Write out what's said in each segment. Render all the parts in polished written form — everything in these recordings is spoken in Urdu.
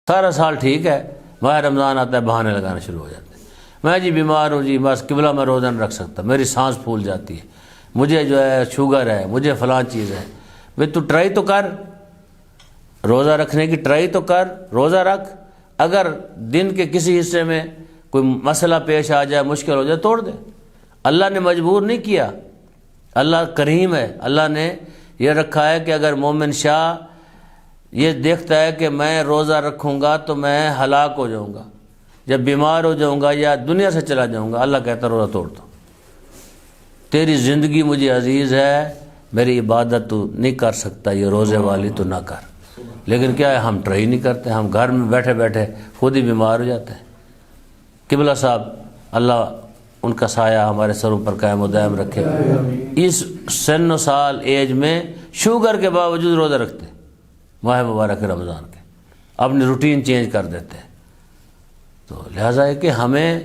سارا سال ٹھیک ہے، ماہ رمضان آتا ہے بہانے لگانا شروع ہو جاتے ہیں، میں جی بیمار ہوں جی، بس قبلہ میں روزہ نہیں رکھ سکتا، میری سانس پھول جاتی ہے، مجھے جو ہے شوگر ہے، مجھے فلاں چیز ہے۔ بھئی تو ٹرائی تو کر، روزہ رکھنے کی ٹرائی تو کر، روزہ رکھ، اگر دن کے کسی حصے میں کوئی مسئلہ پیش آ جائے، مشکل ہو جائے، توڑ دے۔ اللہ نے مجبور نہیں کیا، اللہ کریم ہے، اللہ نے یہ رکھا ہے کہ اگر مومن شاہ یہ دیکھتا ہے کہ میں روزہ رکھوں گا تو میں ہلاک ہو جاؤں گا، جب بیمار ہو جاؤں گا یا دنیا سے چلا جاؤں گا، اللہ کہتا روزہ توڑ دو، تیری زندگی مجھے عزیز ہے، میری عبادت تو نہیں کر سکتا، یہ روزے والی تو نہ کر۔ لیکن کیا ہے، ہم ٹرائی نہیں کرتے، ہم گھر میں بیٹھے بیٹھے خود ہی بیمار ہو جاتے ہیں۔ قبلہ صاحب اللہ ان کا سایہ ہمارے سروں پر قائم و دائم رکھے، اس سن و سال ایج میں شوگر کے باوجود روزہ رکھتے ماہ مبارک رمضان کے، اپنی روٹین چینج کر دیتے ہیں۔ تو لہٰذا ہے کہ ہمیں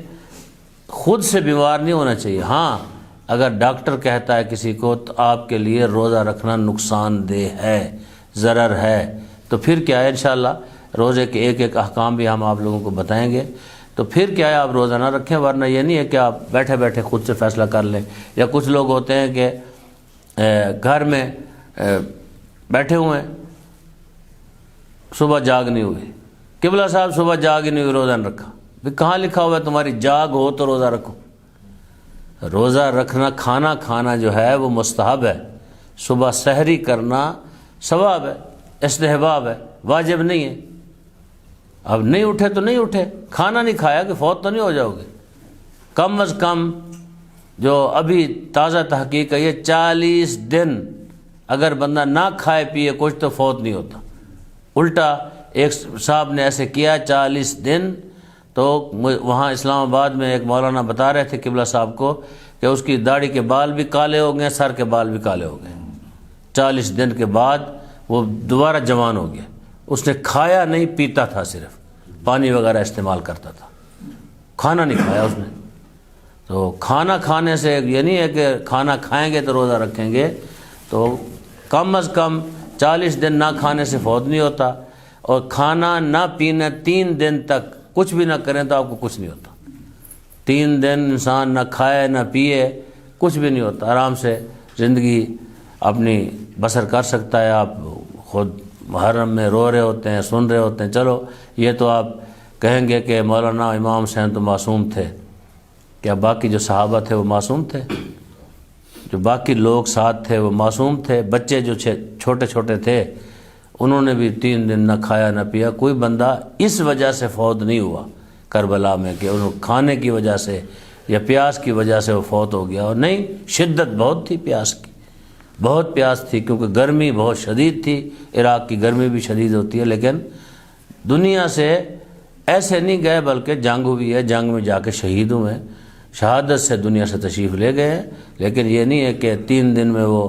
خود سے بیمار نہیں ہونا چاہیے۔ ہاں اگر ڈاکٹر کہتا ہے کسی کو تو آپ کے لیے روزہ رکھنا نقصان دہ ہے، ضرر ہے، تو پھر کیا ہے، انشاءاللہ روزے کے ایک ایک احکام بھی ہم آپ لوگوں کو بتائیں گے، تو پھر کیا ہے آپ روزہ نہ رکھیں، ورنہ یہ نہیں ہے کہ آپ بیٹھے بیٹھے خود سے فیصلہ کر لیں۔ یا کچھ لوگ ہوتے ہیں کہ گھر میں بیٹھے ہوئے ہیں، صبح جاگ نہیں ہوئی، قبلہ صاحب صبح جاگ ہی نہیں ہوئی، روزہ نہیں رکھا۔ بھی کہاں لکھا ہوا ہے تمہاری جاگ ہو تو روزہ رکھو؟ روزہ رکھنا، کھانا کھانا جو ہے وہ مستحب ہے، صبح سحری کرنا ثواب ہے، استحباب ہے، واجب نہیں ہے۔ اب نہیں اٹھے تو نہیں اٹھے، کھانا نہیں کھایا کہ فوت تو نہیں ہو جاؤ گے۔ کم از کم جو ابھی تازہ تحقیق ہے، یہ 40 دن اگر بندہ نہ کھائے پیے کچھ تو فوت نہیں ہوتا۔ الٹا ایک صاحب نے ایسے کیا 40 دن، تو وہاں اسلام آباد میں ایک مولانا بتا رہے تھے قبلہ صاحب کو کہ اس کی داڑھی کے بال بھی کالے ہو گئے، سر کے بال بھی کالے ہو گئے، 40 دن کے بعد وہ دوبارہ جوان ہو گیا۔ اس نے کھایا نہیں، پیتا تھا، صرف پانی وغیرہ استعمال کرتا تھا، کھانا نہیں کھایا اس نے۔ تو کھانا کھانے سے یہ نہیں ہے کہ کھانا کھائیں گے تو روزہ رکھیں گے، تو کم از کم 40 دن نہ کھانے سے فوت نہیں ہوتا، اور کھانا نہ پینا 3 دن تک کچھ بھی نہ کریں تو آپ کو کچھ نہیں ہوتا۔ 3 دن انسان نہ کھائے نہ پیے، کچھ بھی نہیں ہوتا، آرام سے زندگی اپنی بسر کر سکتا ہے۔ آپ خود محرم میں رو رہے ہوتے ہیں، سن رہے ہوتے ہیں، چلو یہ تو آپ کہیں گے کہ مولانا امام حسین تو معصوم تھے، کیا باقی جو صحابہ تھے وہ معصوم تھے؟ جو باقی لوگ ساتھ تھے وہ معصوم تھے؟ بچے جو چھوٹے چھوٹے تھے انہوں نے بھی 3 دن نہ کھایا نہ پیا۔ کوئی بندہ اس وجہ سے فوت نہیں ہوا کربلا میں کہ انہوں کھانے کی وجہ سے یا پیاس کی وجہ سے وہ فوت ہو گیا، اور نہیں، شدت بہت تھی پیاس کی، بہت پیاس تھی، کیونکہ گرمی بہت شدید تھی، عراق کی گرمی بھی شدید ہوتی ہے، لیکن دنیا سے ایسے نہیں گئے بلکہ جنگ ہوئی ہے، جنگ میں جا کے شہید ہوئے، شہادت سے دنیا سے تشریف لے گئے ہیں۔ لیکن یہ نہیں ہے کہ 3 دن میں وہ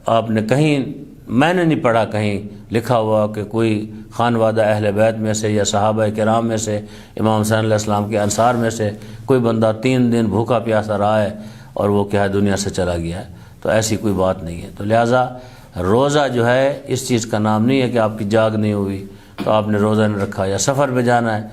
آپ نے کہیں، میں نے نہیں پڑھا کہیں لکھا ہوا کہ کوئی خانوادہ اہل بیت میں سے یا صحابہ کرام میں سے، امام حسین علیہ السلام کے انصار میں سے کوئی بندہ 3 دن بھوکا پیاسا رہا ہے اور وہ کیا ہے دنیا سے چلا گیا ہے، تو ایسی کوئی بات نہیں ہے۔ تو لہٰذا روزہ جو ہے اس چیز کا نام نہیں ہے کہ آپ کی جاگ نہیں ہوئی تو آپ نے روزہ نہیں رکھا، یا سفر پہ جانا ہے